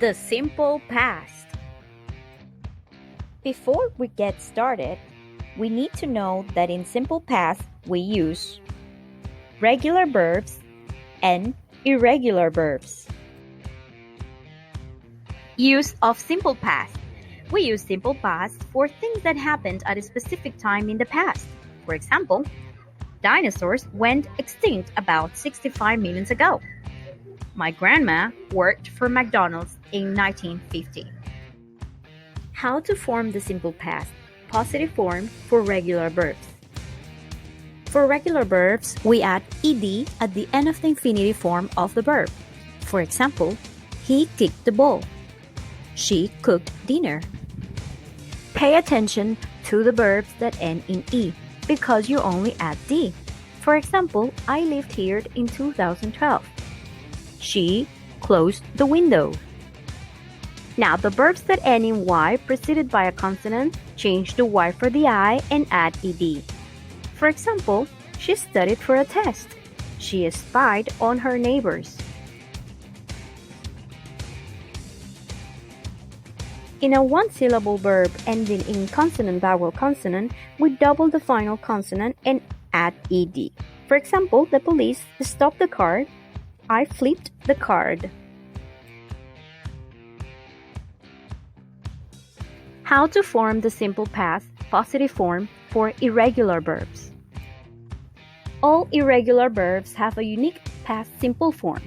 The simple past. Before we get started, we need to know that in simple past we use regular verbs and irregular verbs. Use of simple past. We use simple past for things that happened at a specific time in the past. For example, dinosaurs went extinct about 65 million ago. My grandma worked for McDonald's in 1950. How to form the simple past, positive form for regular verbs. For regular verbs, we add ed at the end of the infinitive form of the verb. For example, he kicked the ball. She cooked dinner. Pay attention to the verbs that end in e because you only add d. For example, I lived here in 2012. She closed the window. Now, the verbs that end in y preceded by a consonant, change the y for the I and add ed. For example, she studied for a test. She spied on her neighbors. In a one-syllable verb ending in consonant-vowel-consonant, we double the final consonant and add ed. For example, the police stopped the car. I flipped the card. How to form the simple past, positive form for irregular verbs. All irregular verbs have a unique past simple form,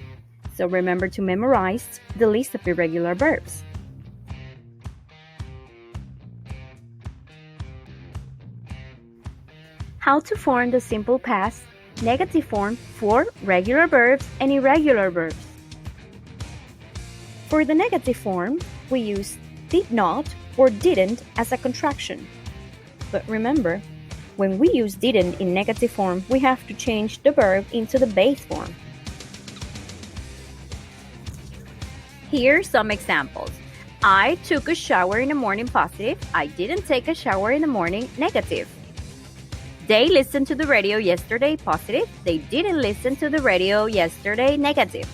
so remember to memorize the list of irregular verbs. How to form the simple past, negative form for regular verbs and irregular verbs. For the negative form, we use did not or didn't as a contraction. But remember, when we use didn't in negative form, we have to change the verb into the base form. Here are some examples. I took a shower in the morning, positive. I didn't take a shower in the morning, negative. They listened to the radio yesterday, positive. They didn't listen to the radio yesterday, negative.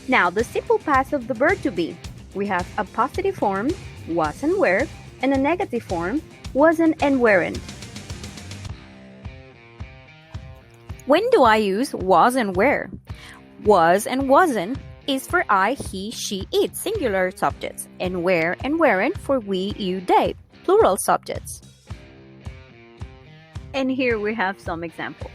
Now, the simple past of the verb to be. We have a positive form, was and were, and a negative form, wasn't and weren't. When do I use was and were? Was and wasn't is for I, he, she, it, singular subjects, and were and weren't for we, you, they, plural subjects. And here we have some examples.